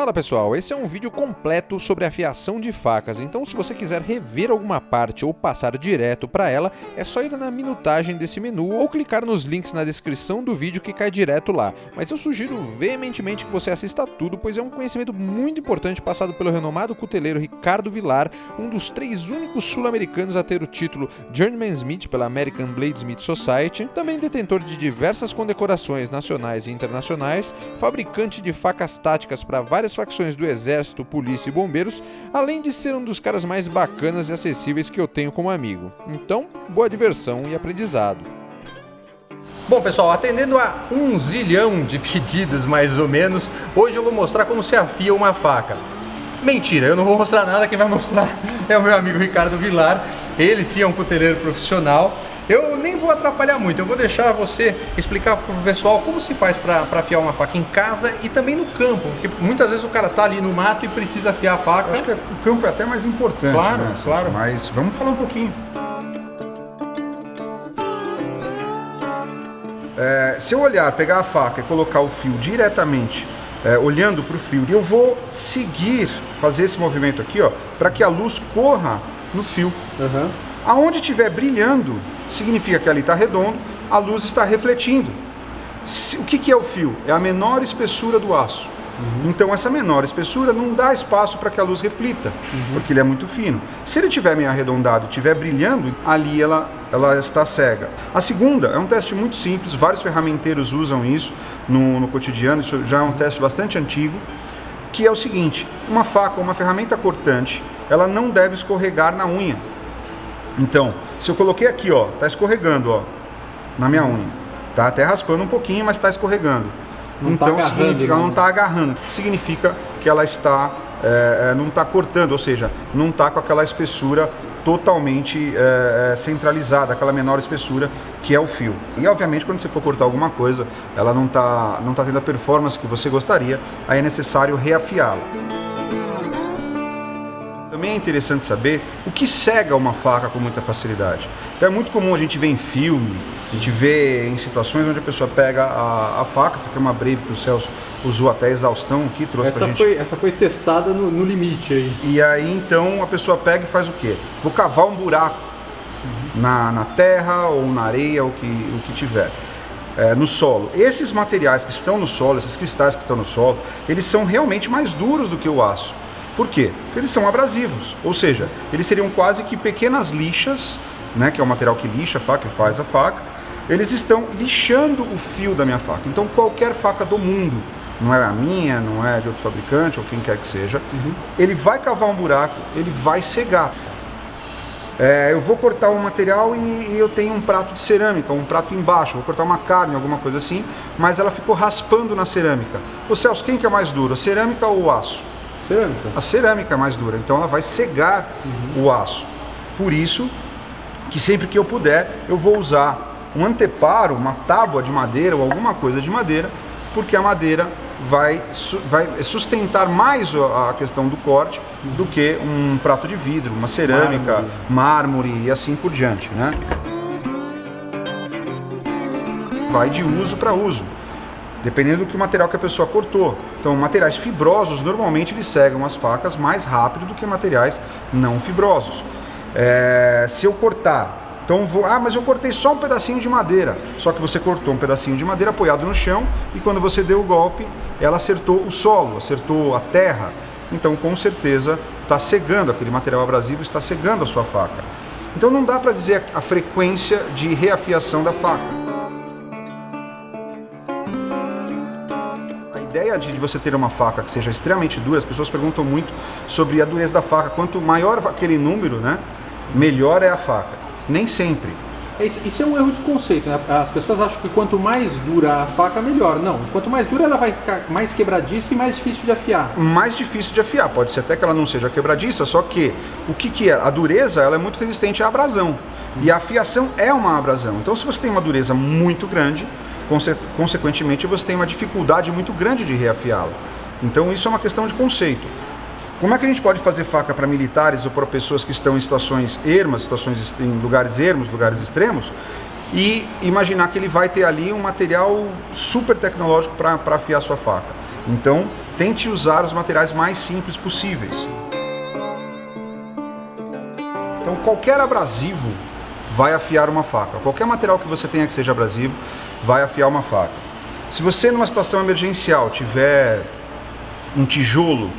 Fala pessoal, esse é um vídeo completo sobre afiação de facas, então se você quiser rever alguma parte ou passar direto para ela, é só ir na minutagem desse menu ou clicar nos links na descrição do vídeo que cai direto lá. Mas eu sugiro veementemente que você assista tudo, pois é um conhecimento muito importante passado pelo renomado cuteleiro Ricardo Villar, um dos 3 únicos sul-americanos a ter o título Journeyman Smith pela American Bladesmith Society, também detentor de diversas condecorações nacionais e internacionais, fabricante de facas táticas para várias facções do exército, polícia e bombeiros, além de ser um dos caras mais bacanas e acessíveis que eu tenho como amigo. Então, boa diversão e aprendizado. Bom pessoal, atendendo a 1 zilhão de pedidos mais ou menos, hoje eu vou mostrar como se afia uma faca. Mentira, eu não vou mostrar nada, quem vai mostrar é o meu amigo Ricardo Villar. Ele sim é um cuteleiro profissional. Eu nem vou atrapalhar muito, eu vou deixar você explicar para o pessoal como se faz para afiar uma faca em casa e também no campo, porque muitas vezes o cara tá ali no mato e precisa afiar a faca. Eu acho que o campo é até mais importante, claro, né? Claro. Mas vamos falar um pouquinho. Se eu olhar, pegar a faca e colocar o fio diretamente, olhando para o fio, eu vou seguir, fazer esse movimento aqui, ó, para que a luz corra no fio. Uhum. Aonde estiver brilhando, significa que ali está redondo, a luz está refletindo. O que é o fio? É a menor espessura do aço. Uhum. Então essa menor espessura não dá espaço para que a luz reflita, porque ele é muito fino. Se ele estiver meio arredondado e estiver brilhando, ali ela está cega. A segunda é um teste muito simples, vários ferramenteiros usam isso no cotidiano, isso já é um teste bastante antigo, que é o seguinte: uma faca ou uma ferramenta cortante, ela não deve escorregar na unha. Então, se eu coloquei aqui, ó, tá escorregando, ó, na minha unha, tá até raspando um pouquinho, mas está escorregando. Então significa, ela não está agarrando, significa que ela está, não está cortando, ou seja, não está com aquela espessura totalmente centralizada, aquela menor espessura que é o fio. E obviamente quando você for cortar alguma coisa, ela não tá tendo a performance que você gostaria, aí é necessário reafiá-la. Também é interessante saber o que cega uma faca com muita facilidade. Então é muito comum a gente ver em filme, a gente vê em situações onde a pessoa pega a faca. Essa aqui é uma Brave que o Celso usou até a exaustão aqui, trouxe pra gente. Essa foi testada no limite aí. E aí então a pessoa pega e faz o quê? Vou cavar um buraco na terra ou na areia, ou o que tiver. No solo. Esses materiais que estão no solo, esses cristais que estão no solo, eles são realmente mais duros do que o aço. Por quê? Porque eles são abrasivos, ou seja, eles seriam quase que pequenas lixas, né, que é o material que lixa a faca, que faz a faca, eles estão lixando o fio da minha faca. Então qualquer faca do mundo, não é a minha, não é de outro fabricante ou quem quer que seja, ele vai cavar um buraco, ele vai cegar. Eu vou cortar um material e eu tenho um prato de cerâmica, um prato embaixo, vou cortar uma carne, alguma coisa assim, mas ela ficou raspando na cerâmica. Ô Celso, quem que é mais duro, a cerâmica ou o aço? Cerâmica. A cerâmica é mais dura, então ela vai cegar o aço. Por isso que sempre que eu puder, eu vou usar um anteparo, uma tábua de madeira ou alguma coisa de madeira, porque a madeira vai sustentar mais a questão do corte do que um prato de vidro, uma cerâmica, mármore e assim por diante, né? Vai de uso para uso, dependendo do que o material que a pessoa cortou. Então, materiais fibrosos, normalmente eles cegam as facas mais rápido do que materiais não fibrosos. Se eu cortar, então mas eu cortei só um pedacinho de madeira. Só que você cortou um pedacinho de madeira apoiado no chão e quando você deu o golpe, ela acertou o solo, acertou a terra. Então, com certeza, está cegando, aquele material abrasivo está cegando a sua faca. Então, não dá para dizer a frequência de reafiação da faca. A ideia de você ter uma faca que seja extremamente dura, as pessoas perguntam muito sobre a dureza da faca. Quanto maior aquele número, né, melhor é a faca. Nem sempre. Isso é um erro de conceito, né? As pessoas acham que quanto mais dura a faca, melhor. Não, quanto mais dura ela vai ficar mais quebradiça e mais difícil de afiar. Mais difícil de afiar, pode ser até que ela não seja quebradiça, só que o que é? A dureza ela é muito resistente à abrasão. E a afiação é uma abrasão. Então se você tem uma dureza muito grande, consequentemente você tem uma dificuldade muito grande de reafiá-la. Então isso é uma questão de conceito. Como é que a gente pode fazer faca para militares ou para pessoas que estão em situações ermas, em lugares ermos, lugares extremos, e imaginar que ele vai ter ali um material super tecnológico para afiar sua faca? Então, tente usar os materiais mais simples possíveis. Então qualquer abrasivo vai afiar uma faca. Qualquer material que você tenha que seja abrasivo vai afiar uma faca. Se você numa situação emergencial tiver um tijolo,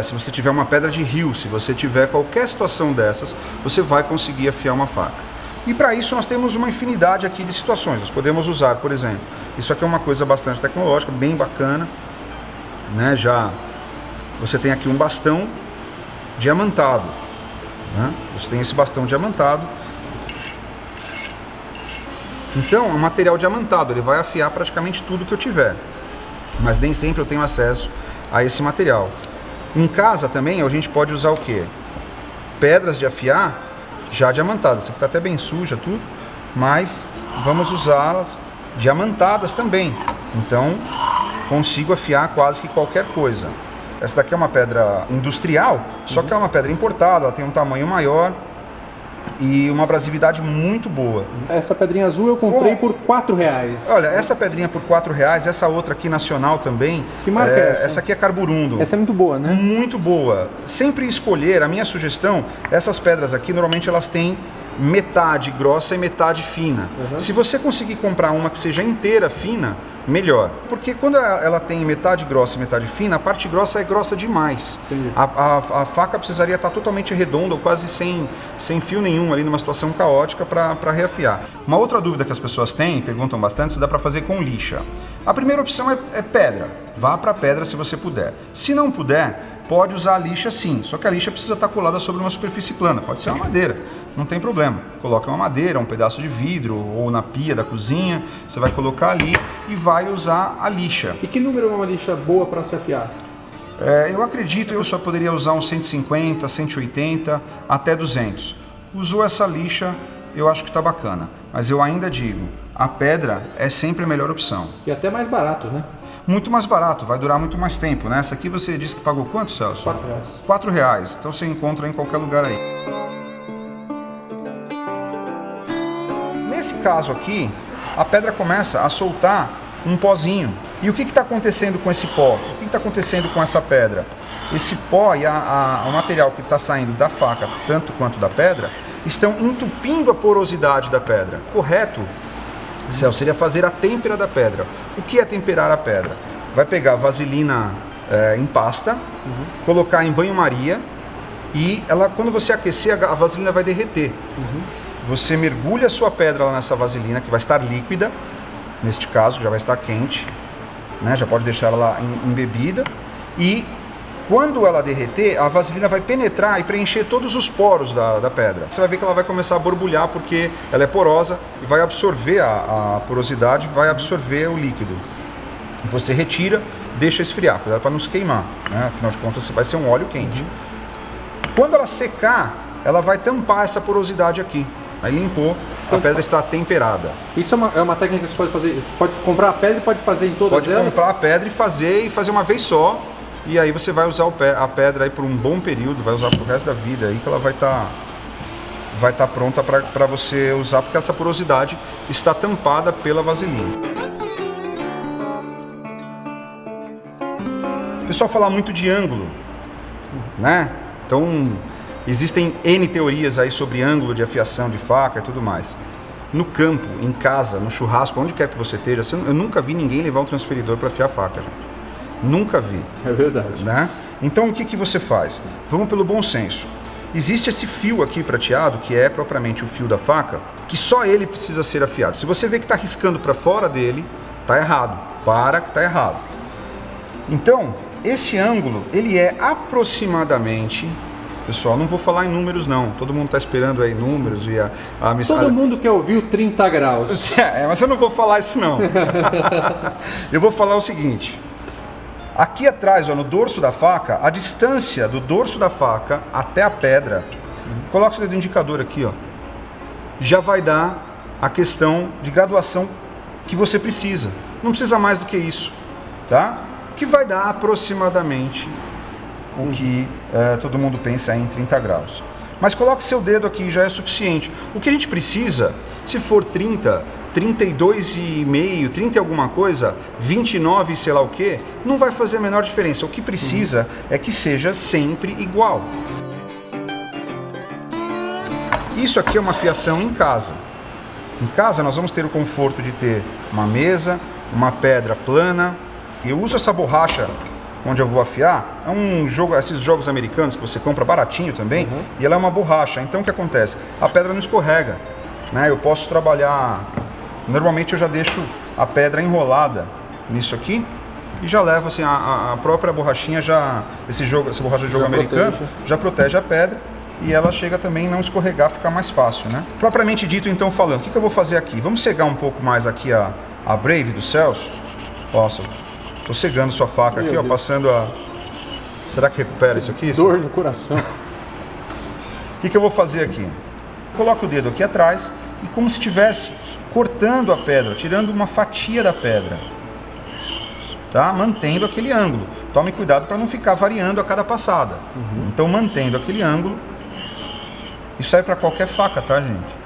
se você tiver uma pedra de rio, se você tiver qualquer situação dessas, você vai conseguir afiar uma faca. E para isso nós temos uma infinidade aqui de situações. Nós podemos usar, por exemplo, isso aqui é uma coisa bastante tecnológica, bem bacana, né? Já você tem aqui um bastão diamantado, né? Você tem esse bastão diamantado. Então é um material diamantado, ele vai afiar praticamente tudo que eu tiver, mas nem sempre eu tenho acesso a esse material. Em casa também a gente pode usar o que? Pedras de afiar já diamantadas. Essa aqui está até bem suja tudo, mas vamos usá-las diamantadas também. Então consigo afiar quase que qualquer coisa. Essa daqui é uma pedra industrial, só que é uma pedra importada, ela tem um tamanho maior e uma abrasividade muito boa. Essa pedrinha azul eu comprei por R$4. Olha, essa pedrinha por R$4, essa outra aqui nacional também. Que marca é essa? Essa aqui é Carburundo. Essa é muito boa, né? Muito boa. Sempre escolher, a minha sugestão, essas pedras aqui, normalmente elas têm metade grossa e metade fina. Se você conseguir comprar uma que seja inteira fina, melhor. Porque quando ela tem metade grossa e metade fina, a parte grossa é grossa demais. A faca precisaria estar totalmente redonda ou quase sem fio nenhum ali numa situação caótica para reafiar. Uma outra dúvida que as pessoas têm, perguntam bastante, se dá para fazer com lixa. A primeira opção é pedra. Vá para pedra se você puder. Se não puder, pode usar a lixa sim, só que a lixa precisa estar colada sobre uma superfície plana, pode ser uma madeira, não tem problema. Coloca uma madeira, um pedaço de vidro ou na pia da cozinha, você vai colocar ali e vai usar a lixa. E que número é uma lixa boa para se afiar? Eu acredito que eu só poderia usar uns 150, 180, até 200. Usou essa lixa, eu acho que está bacana, mas eu ainda digo, a pedra é sempre a melhor opção. E até mais barato, né? Muito mais barato, vai durar muito mais tempo, né? Essa aqui você disse que pagou quanto, Celso? R$4. R$4, então você encontra em qualquer lugar aí. Nesse caso aqui, a pedra começa a soltar um pozinho. E o que está acontecendo com esse pó? O que está acontecendo com essa pedra? Esse pó e o material que está saindo da faca, tanto quanto da pedra, estão entupindo a porosidade da pedra. Correto, Celso, seria fazer a têmpera da pedra. O que é temperar a pedra? Vai pegar vaselina em pasta, colocar em banho-maria e quando você aquecer, a vaselina vai derreter. Você mergulha a sua pedra lá nessa vaselina, que vai estar líquida, neste caso, já vai estar quente, né? Já pode deixar ela lá embebida, e quando ela derreter, a vaselina vai penetrar e preencher todos os poros da pedra. Você vai ver que ela vai começar a borbulhar porque ela é porosa e vai absorver a porosidade, vai absorver o líquido. Você retira, deixa esfriar, cuidado para não se queimar, né? Afinal de contas vai ser um óleo quente. Quando ela secar, ela vai tampar essa porosidade aqui. Aí limpou, a pedra está temperada. Isso é uma técnica que você pode fazer, pode comprar a pedra e pode fazer em todas elas? Pode comprar a pedra e fazer uma vez só. E aí você vai usar a pedra aí por um bom período, vai usar pro resto da vida aí que ela vai estar pronta para você usar, porque essa porosidade está tampada pela vaselina. O pessoal fala muito de ângulo, né? Então existem N teorias aí sobre ângulo de afiação de faca e tudo mais. No campo, em casa, no churrasco, onde quer que você esteja, eu nunca vi ninguém levar um transferidor para afiar a faca, gente. Nunca vi. É verdade. Né? Então o que você faz? Vamos pelo bom senso. Existe esse fio aqui prateado, que é propriamente o fio da faca, que só ele precisa ser afiado. Se você vê que está riscando para fora dele, está errado. Para que está errado. Então, esse ângulo, ele é aproximadamente... Pessoal, não vou falar em números não, todo mundo está esperando aí números e Todo mundo quer ouvir o 30 graus. Mas eu não vou falar isso não. Eu vou falar o seguinte... Aqui atrás, ó, no dorso da faca, a distância do dorso da faca até a pedra, coloca o dedo indicador aqui, ó, já vai dar a questão de graduação que você precisa. Não precisa mais do que isso, tá? Que vai dar aproximadamente o que todo mundo pensa em 30 graus. Mas coloque seu dedo aqui, já é suficiente. O que a gente precisa, se for 30 32,5, 30 e alguma coisa, 29 sei lá o que, não vai fazer a menor diferença. O que precisa é que seja sempre igual. Isso aqui é uma afiação em casa. Em casa nós vamos ter o conforto de ter uma mesa, uma pedra plana. Eu uso essa borracha onde eu vou afiar, é um jogo, esses jogos americanos que você compra baratinho também, e ela é uma borracha. Então o que acontece? A pedra não escorrega, né? Eu posso trabalhar, normalmente eu já deixo a pedra enrolada nisso aqui e já levo assim, a própria borrachinha essa borracha de jogo americano já protege a pedra e ela chega também a não escorregar, fica mais fácil, né? Propriamente dito, então, falando, o que eu vou fazer aqui? Vamos cegar um pouco mais aqui a Brave do Celso. Nossa, tô cegando sua faca aqui, ó, passando a... Será que recupera isso aqui? Dor no coração. O que eu vou fazer aqui? Coloco o dedo aqui atrás e como se estivesse cortando a pedra, tirando uma fatia da pedra, tá? Mantendo aquele ângulo. Tome cuidado para não ficar variando a cada passada. Então, mantendo aquele ângulo. Isso serve para qualquer faca, tá, gente?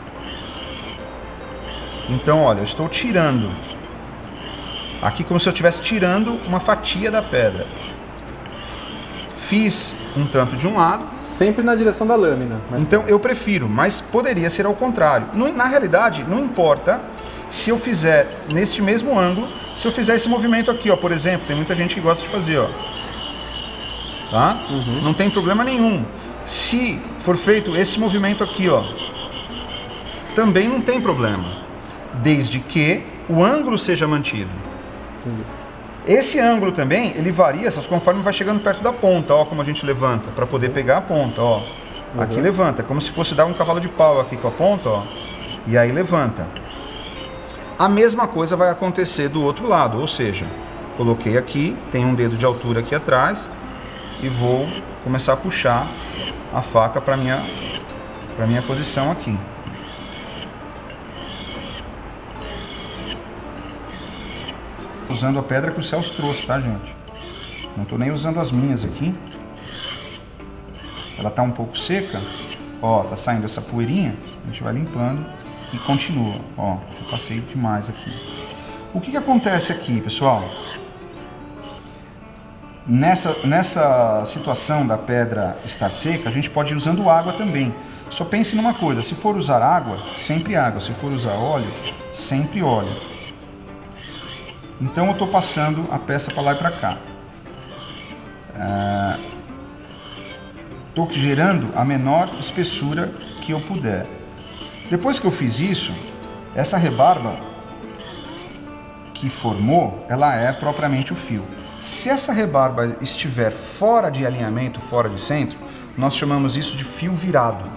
Então, olha, eu estou tirando aqui como se eu estivesse tirando uma fatia da pedra. Fiz um tanto de um lado. Sempre na direção da lâmina. Então eu prefiro, mas poderia ser ao contrário. Na realidade, não importa se eu fizer neste mesmo ângulo, se eu fizer esse movimento aqui, ó, por exemplo, tem muita gente que gosta de fazer, ó. Tá? Não tem problema nenhum. Se for feito esse movimento aqui, ó, também não tem problema, desde que o ângulo seja mantido. Esse ângulo também, ele varia conforme vai chegando perto da ponta, ó, como a gente levanta, para poder pegar a ponta, ó. Aqui levanta, como se fosse dar um cavalo de pau aqui com a ponta, ó, e aí levanta. A mesma coisa vai acontecer do outro lado, ou seja, coloquei aqui, tem um dedo de altura aqui atrás, e vou começar a puxar a faca para minha posição aqui. Usando a pedra que o Celso trouxe, tá, gente? Não estou nem usando as minhas aqui. Ela tá um pouco seca. Ó, tá saindo essa poeirinha. A gente vai limpando e continua. Ó, eu passei demais aqui. O que acontece aqui, pessoal? Nessa situação da pedra estar seca, a gente pode ir usando água também. Só pense numa coisa, se for usar água, sempre água. Se for usar óleo, sempre óleo. Então eu estou passando a peça para lá e para cá. Estou gerando a menor espessura que eu puder. Depois que eu fiz isso, essa rebarba que formou, ela é propriamente o fio. Se essa rebarba estiver fora de alinhamento, fora de centro, nós chamamos isso de fio virado.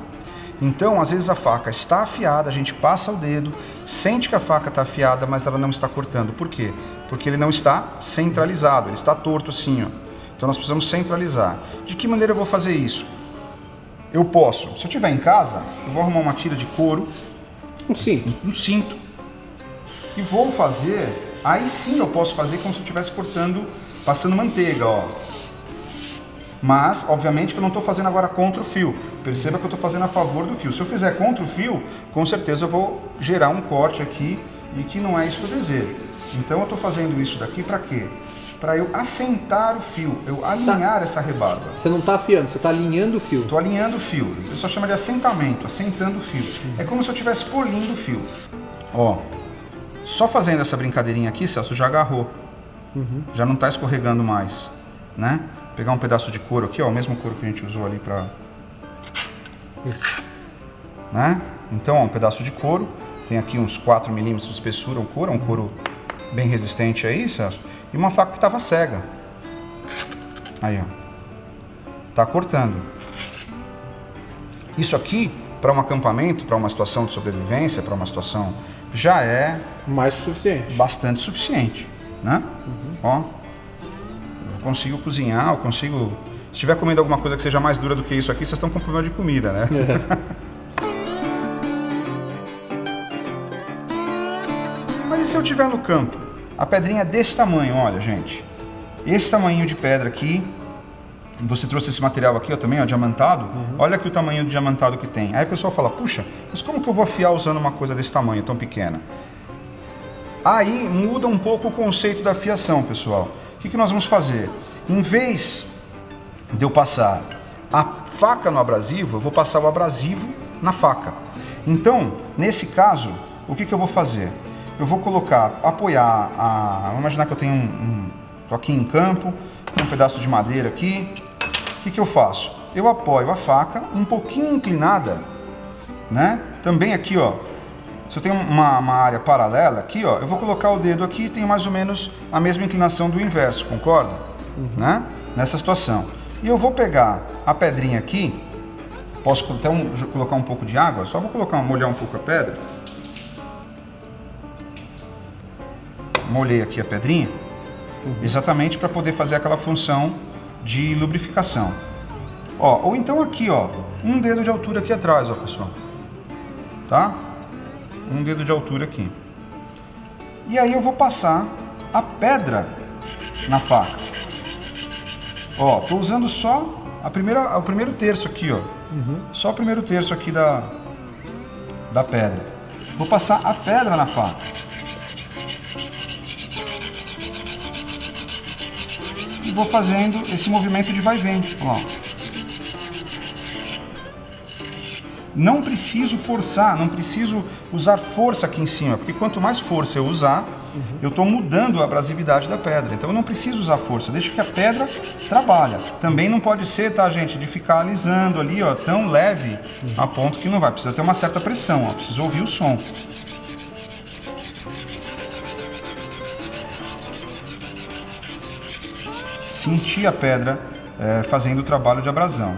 Então, às vezes a faca está afiada, a gente passa o dedo, sente que a faca está afiada, mas ela não está cortando. Por quê? Porque ele não está centralizado, ele está torto assim, ó. Então nós precisamos centralizar. De que maneira eu vou fazer isso? Eu posso, se eu estiver em casa, eu vou arrumar uma tira de couro, um cinto, e vou fazer, aí sim eu posso fazer como se eu estivesse cortando, passando manteiga, ó. Mas, obviamente, que eu não estou fazendo agora contra o fio. Perceba que eu estou fazendo a favor do fio. Se eu fizer contra o fio, com certeza eu vou gerar um corte aqui e que não é isso que eu desejo. Então eu estou fazendo isso daqui para quê? Para eu assentar o fio, eu alinhar essa rebarba. Você não está afiando, você está alinhando o fio. Estou alinhando o fio. O pessoal chama de assentamento, assentando o fio. É como se eu estivesse polindo o fio. Ó, só fazendo essa brincadeirinha aqui, Celso, já agarrou. Já não está escorregando mais, né? Pegar um pedaço de couro aqui, ó, o mesmo couro que a gente usou ali para... Né? Então, ó, um pedaço de couro, tem aqui uns 4 milímetros de espessura o couro, é um couro bem resistente aí, Celso. E uma faca que estava cega. Aí, ó. Tá cortando. Isso aqui, para um acampamento, para uma situação de sobrevivência, para uma situação, já é... mais suficiente. Bastante suficiente, né? Ó. Consigo cozinhar, eu consigo... Se estiver comendo alguma coisa que seja mais dura do que isso aqui, vocês estão com problema de comida, né? Mas e se eu estiver no campo? A pedrinha é desse tamanho, olha, gente. Esse tamanho de pedra aqui. Você trouxe esse material aqui, ó, também, ó, diamantado. Olha aqui o tamanho do diamantado que tem. Aí o pessoal fala, puxa, mas como que eu vou afiar usando uma coisa desse tamanho, tão pequena? Aí muda um pouco o conceito da afiação, pessoal. O que nós vamos fazer? Em vez de eu passar a faca no abrasivo, eu vou passar o abrasivo na faca. Então, nesse caso, o que eu vou fazer? Eu vou colocar, apoiar vamos imaginar que eu tenho tô aqui em campo, tem um pedaço de madeira aqui. O que eu faço? Eu apoio a faca um pouquinho inclinada, né? Também aqui, ó. Se eu tenho uma área paralela aqui, ó, eu vou colocar o dedo aqui e tenho mais ou menos a mesma inclinação do inverso, concorda? Né? Nessa situação. E eu vou pegar a pedrinha aqui, posso até colocar um pouco de água, só vou molhar um pouco a pedra. Molhei aqui a pedrinha, exatamente para poder fazer aquela função de lubrificação. Ó, ou então aqui, ó, um dedo de altura aqui atrás, ó, pessoal. Tá? Um dedo de altura aqui. E aí eu vou passar a pedra na faca. Ó, tô usando só o primeiro terço aqui, ó. Só o primeiro terço aqui da pedra. Vou passar a pedra na faca. E vou fazendo esse movimento de vai e vem, ó. Não preciso forçar, não preciso usar força aqui em cima, porque quanto mais força eu usar, eu estou mudando a abrasividade da pedra. Então eu não preciso usar força, deixa que a pedra trabalha. Também não pode ser, tá, gente, de ficar alisando ali, ó, tão leve a ponto que não vai. Precisa ter uma certa pressão, ó, precisa ouvir o som. Sentir a pedra fazendo o trabalho de abrasão.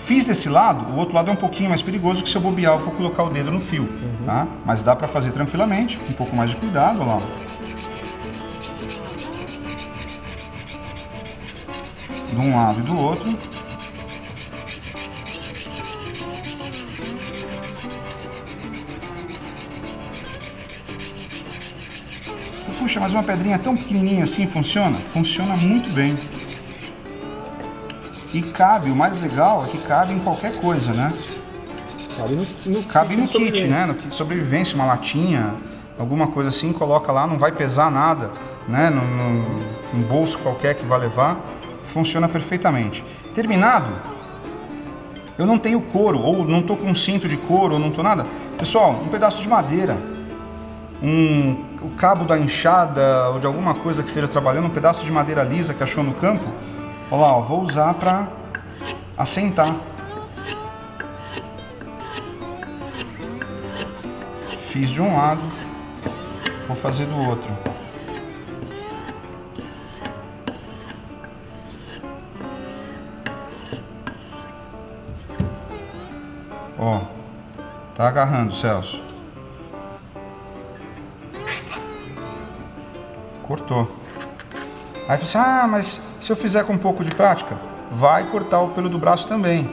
Fiz desse lado, o outro lado é um pouquinho mais perigoso, que se eu bobear eu vou colocar o dedo no fio, tá? Mas dá pra fazer tranquilamente, um pouco mais de cuidado, olha lá. De um lado e do outro. Puxa, mas uma pedrinha tão pequenininha assim funciona? Funciona muito bem. E cabe, o mais legal é que cabe em qualquer coisa, né? Cabe no kit, né? No kit de sobrevivência, uma latinha, alguma coisa assim, coloca lá, não vai pesar nada, né? Num bolso qualquer que vai levar, funciona perfeitamente. Terminado, eu não tenho couro, ou não tô com um cinto de couro, ou não tô nada. Pessoal, um pedaço de madeira, o cabo da enxada, ou de alguma coisa que esteja trabalhando, um pedaço de madeira lisa que achou no campo, olha lá, ó, vou usar para assentar. Fiz de um lado, vou fazer do outro. Ó, tá agarrando, Celso. Cortou. Aí você, mas se eu fizer com um pouco de prática, vai cortar o pelo do braço também.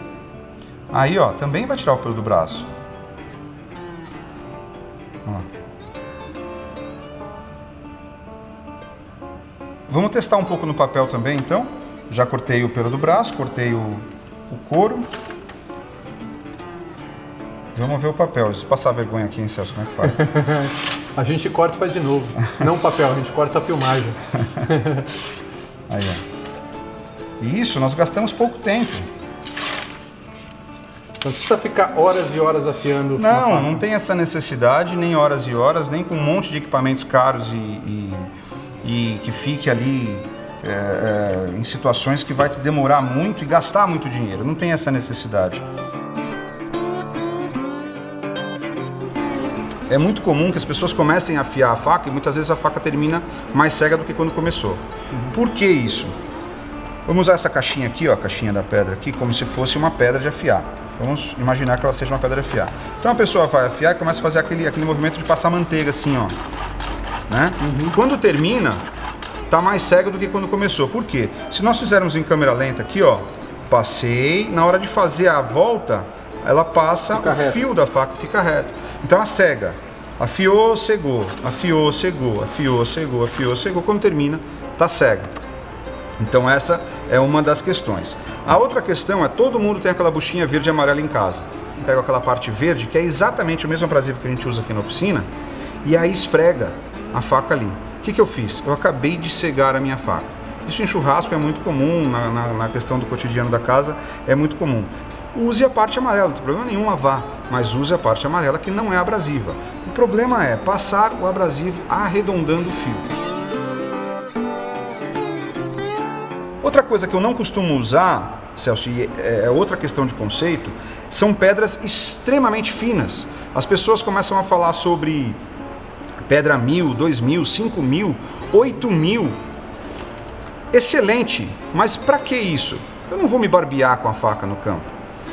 Aí, ó, também vai tirar o pelo do braço. Ó. Vamos testar um pouco no papel também, então. Já cortei o pelo do braço, cortei o couro. Vamos ver o papel. Deixa eu passar vergonha aqui, hein, Celso? Como é que faz? A gente corta e faz de novo. Não o papel, a gente corta a filmagem. Aí, ó. E isso, nós gastamos pouco tempo. Não precisa ficar horas e horas afiando. Não tem essa necessidade, nem horas e horas, nem com um monte de equipamentos caros e que fique ali em situações que vai demorar muito e gastar muito dinheiro. Não tem essa necessidade. É muito comum que as pessoas comecem a afiar a faca e muitas vezes a faca termina mais cega do que quando começou. Por que isso? Vamos usar essa caixinha aqui, ó, a caixinha da pedra aqui, como se fosse uma pedra de afiar. Vamos imaginar que ela seja uma pedra de afiar. Então a pessoa vai afiar e começa a fazer aquele movimento de passar manteiga assim, ó. Né? Quando termina, tá mais cega do que quando começou. Por quê? Se nós fizermos em câmera lenta aqui, ó, passei, na hora de fazer a volta, ela passa o fio da faca, fica reto. Então ela cega. Afiou, cegou, afiou, cegou, afiou, cegou, afiou, cegou. Quando termina, tá cega. Então essa é uma das questões. A outra questão é, todo mundo tem aquela buchinha verde e amarela em casa. Pega aquela parte verde, que é exatamente o mesmo abrasivo que a gente usa aqui na oficina, e aí esfrega a faca ali. O que eu fiz? Eu acabei de cegar a minha faca. Isso em churrasco é muito comum, na questão do cotidiano da casa é muito comum. Use a parte amarela, não tem problema nenhum lavar, mas use a parte amarela que não é abrasiva. O problema é passar o abrasivo arredondando o fio. Outra coisa que eu não costumo usar, Celso, e é outra questão de conceito, são pedras extremamente finas. As pessoas começam a falar sobre pedra 1000, 2000, 5000, 8000. Excelente, mas para que isso? Eu não vou me barbear com a faca no campo.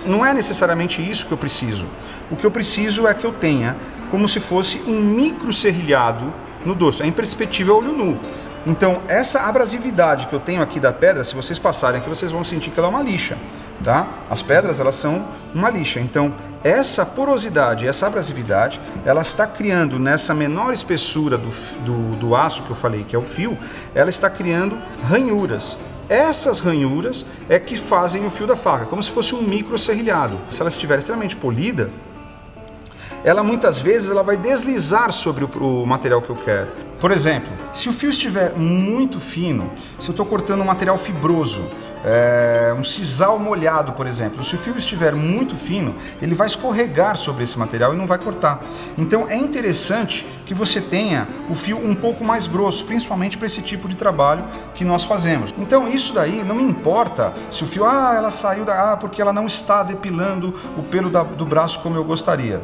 Não é necessariamente isso que eu preciso. O que eu preciso é que eu tenha como se fosse um micro serrilhado no dorso. É imperceptível a olho nu. Então, essa abrasividade que eu tenho aqui da pedra, se vocês passarem aqui, vocês vão sentir que ela é uma lixa, tá? As pedras, elas são uma lixa. Então, essa porosidade, essa abrasividade, ela está criando nessa menor espessura do aço que eu falei, que é o fio, ela está criando ranhuras. Essas ranhuras é que fazem o fio da faca, como se fosse um micro serrilhado. Se ela estiver extremamente polida, ela muitas vezes ela vai deslizar sobre o material que eu quero. Por exemplo, se o fio estiver muito fino, se eu estou cortando um material fibroso, um sisal molhado, por exemplo, se o fio estiver muito fino, ele vai escorregar sobre esse material e não vai cortar. Então é interessante que você tenha o fio um pouco mais grosso, principalmente para esse tipo de trabalho que nós fazemos. Então isso daí não me importa se o fio, ela saiu porque ela não está depilando o pelo do braço como eu gostaria.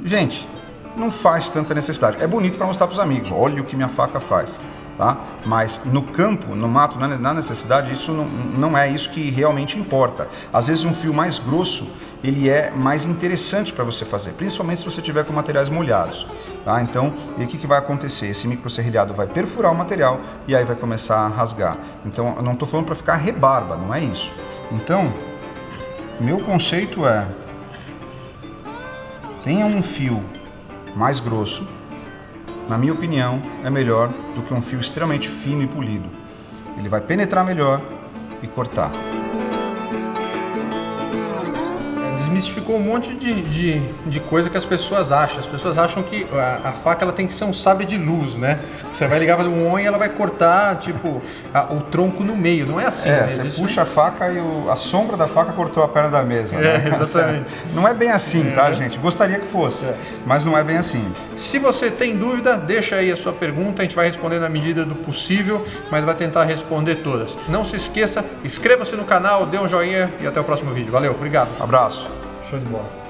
Gente, não faz tanta necessidade. É bonito para mostrar para os amigos, olha o que minha faca faz, tá? Mas no campo, no mato, na necessidade, isso não é isso que realmente importa. Às vezes um fio mais grosso, ele é mais interessante para você fazer, principalmente se você tiver com materiais molhados, tá? Então, e o que vai acontecer? Esse microserrilhado vai perfurar o material e aí vai começar a rasgar. Então, eu não estou falando para ficar rebarba, não é isso. Então, meu conceito é: tenha um fio mais grosso, na minha opinião, é melhor do que um fio extremamente fino e polido. Ele vai penetrar melhor e cortar. Desmistificou um monte de coisa que as pessoas acham. As pessoas acham que a faca ela tem que ser um sabre de luz, né? Você vai ligar um unha e ela vai cortar, tipo, o tronco no meio. Não é assim, né? Você puxa a faca e a sombra da faca cortou a perna da mesa. Né? Exatamente. Não é bem assim, tá, gente? Gostaria que fosse, mas não é bem assim. Se você tem dúvida, deixa aí a sua pergunta. A gente vai responder na medida do possível, mas vai tentar responder todas. Não se esqueça, inscreva-se no canal, dê um joinha e até o próximo vídeo. Valeu, obrigado. Abraço. Show de bola.